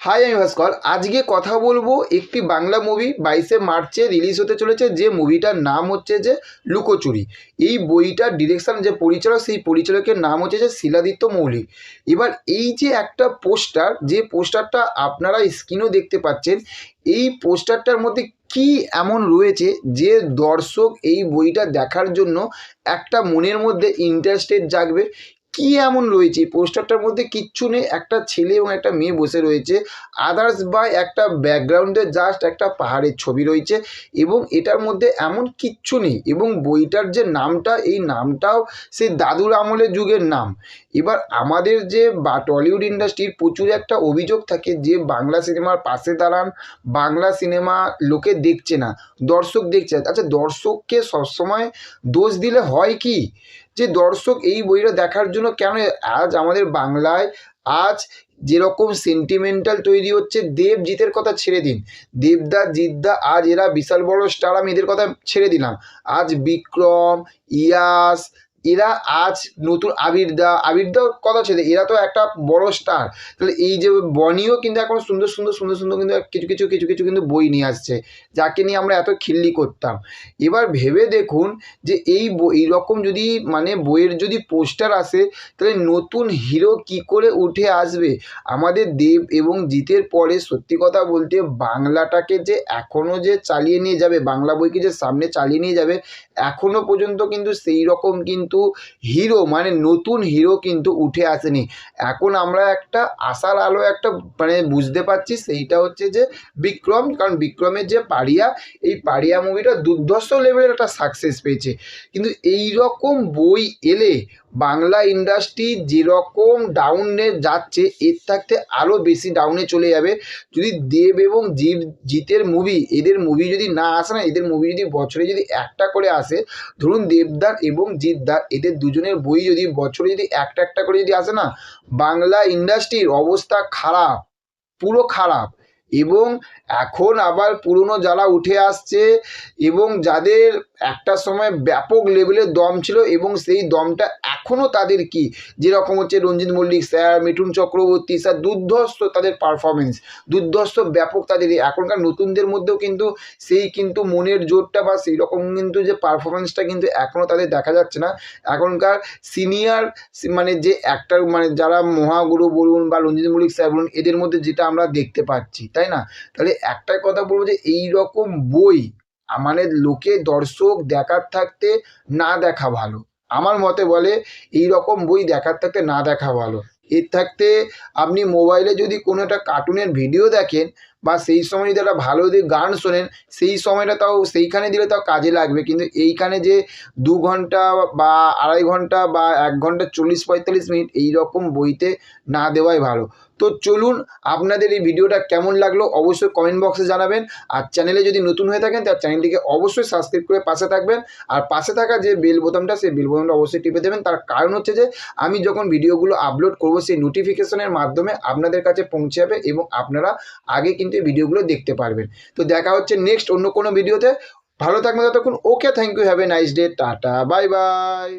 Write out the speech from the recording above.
High, আমি ভাস্কর। আজকে কথা বলবো একটি বাংলা মুভি 22শে মার্চে রিলিজ হতে চলেছে, যে মুভিটার নাম হচ্ছে যে লুকোচুরি। এই বইটার ডিরেকশন যে পরিচালক, সেই পরিচালকের নাম হচ্ছে যে শিলাদিত্য মৌলিক। এবার এই যে একটা পোস্টার, যে পোস্টারটা আপনারা স্ক্রিনেও দেখতে পাচ্ছেন, এই পোস্টারটার মধ্যে কি এমন রয়েছে যে দর্শক এই বইটা দেখার জন্য একটা মনের মধ্যে ইন্টারেস্টেড জাগবে। কি এমন রয়েছে এই পোস্টারটার মধ্যে? কিচ্ছু নেই, একটা ছেলে এবং একটা মেয়ে বসে রয়েছে। আদার্স বাই একটা ব্যাকগ্রাউন্ডে জাস্ট একটা পাহাড়ের ছবি রয়েছে, এবং এটার মধ্যে এমন কিচ্ছু নেই। এবং বইটার যে নামটা, এই নামটাও সেই দাদুর আমলের যুগের নাম। এবার আমাদের যে টলিউড ইন্ডাস্ট্রির প্রচুর একটা অভিযোগ থাকে যে বাংলা সিনেমার পাশে দাঁড়ান, বাংলা সিনেমা লোকে দেখছে না, দর্শক দেখছে। আচ্ছা, দর্শককে সবসময় দোষ দিলে হয় কি? যে দর্শক এই বইটা দেখার জন্য কেন আজ আমাদের বাংলায় আজ যেরকম সেন্টিমেন্টাল তৈরি হচ্ছে, দেবজিতের কথা ছেড়ে দিন, দেবদা জিদ্দা আজ এরা বিশাল বড় স্টার, আমি এদের কথা ছেড়ে দিলাম। আজ বিক্রম, ইয়াস, এরা আজ নতুন আবিরদার কথা ছেড়ে, এরা তো একটা বড় স্টার। তাহলে এই যে বনিও কিন্তু এখন সুন্দর সুন্দর সুন্দর সুন্দর কিন্তু কিছু কিন্তু বই নিয়ে আসছে, যাকে নিয়ে আমরা এত খিল্লি করতাম। এবার ভেবে দেখুন যে এইরকম যদি মানে বইয়ের যদি পোস্টার আসে, তাহলে নতুন হিরো কি করে উঠে আসবে? আমাদের দেব এবং জিতের পরে সত্যি কথা বলতে বাংলাটাকে যে এখনও যে চালিয়ে নিয়ে যাবে, বাংলা বইকে যে সামনে চালিয়ে নিয়ে যাবে, এখনও পর্যন্ত কিন্তু সেই রকম কিন্তু হিরো মানে নতুন হিরো কিন্তু উঠে আসেনি। এখন আমরা একটা আশার আলো একটা মানে বুঝতে পারছি, সেইটা হচ্ছে যে বিক্রম। কারণ বিক্রমের যে পাড়িয়া, এই পাড়িয়া মুভিটা দুর্ধর্ষ লেভেলের একটা সাকসেস পেয়েছে। কিন্তু এই রকম বই এলে বাংলা ইন্ডাস্ট্রি যেরকম ডাউনে যাচ্ছে, এর থাকতে আরও বেশি ডাউনে চলে যাবে। যদি দেব এবং জিতের মুভি, এদের মুভি যদি না আসে না, এদের মুভি যদি বছরে যদি একটা করে আসে, ধরুন দেবদার এবং জিতদার, এদের দুজনের বই যদি বছরে যদি একটা একটা করে যদি আসে না, বাংলা ইন্ডাস্ট্রির অবস্থা খারাপ, পুরো খারাপ। এবং এখন আবার পুরনো যারা উঠে আসছে এবং যাদের একটা সময় ব্যাপক লেভেলের দম ছিল, এবং সেই দমটা এখনও তাদের কি, যেরকম হচ্ছে রঞ্জিত মল্লিক স্যার, মিঠুন চক্রবর্তী স্যার, দুর্ধর্ষ তাদের পারফরমেন্স, দুর্ধর্ষ ব্যাপক তাদের। এখনকার নতুনদের মধ্যেও কিন্তু সেই কিন্তু মনের জোরটা বা সেই রকম কিন্তু যে পারফরমেন্সটা কিন্তু এখনও তাদের দেখা যাচ্ছে না। এখনকার সিনিয়র মানে যে অ্যাক্টর মানে যারা মহাগুরু বলুন বা রঞ্জিত মল্লিক স্যার বলুন, এদের মধ্যে যেটা আমরা দেখতে পাচ্ছি, তাই না? তাহলে একটাই কথা বলবো যে এই রকম বই আমাদের লোকে দর্শক দেখার থাকতে না দেখা ভালো। আমার মতে বলে এই রকম বই দেখার থাকতে না দেখা ভালো। এর থাকতে আপনি মোবাইলে যদি কোনো একটা কার্টুনের ভিডিও দেখেন, বা সেই সময় যদি একটা ভালো দিয়ে গান শোনেন, সেই সময়টা তাও সেইখানে দিলে তাও কাজে লাগবে। কিন্তু এইখানে যে 2 ঘন্টা বা 2.5 ঘন্টা বা 1 ঘন্টা 40-45 মিনিট এই রকম বইতে না দেওয়াই ভালো। তো চলুন, আপনাদের এই ভিডিওটা কেমন লাগলো অবশ্যই কমেন্ট বক্সে জানাবেন। আর চ্যানেলে যদি নতুন হয়ে থাকেন, তার চ্যানেলটিকে অবশ্যই সাবস্ক্রাইব করে পাশে থাকবেন। আর পাশে থাকা যে বেল বোতামটা, সেই বেল বোতামটা অবশ্যই টিপে দেবেন। তার কারণ হচ্ছে যে আমি যখন ভিডিওগুলো আপলোড করব, সেই নোটিফিকেশনের মাধ্যমে আপনাদের কাছে পৌঁছে যাবে, এবং আপনারা আগে কিন্তু এই ভিডিওগুলো দেখতে পারবেন। তো দেখা হচ্ছে নেক্সট অন্য কোনো ভিডিওতে। ভালো থাকবেন ততক্ষণ। Okay, thank you, have a nice day, tata, bye by.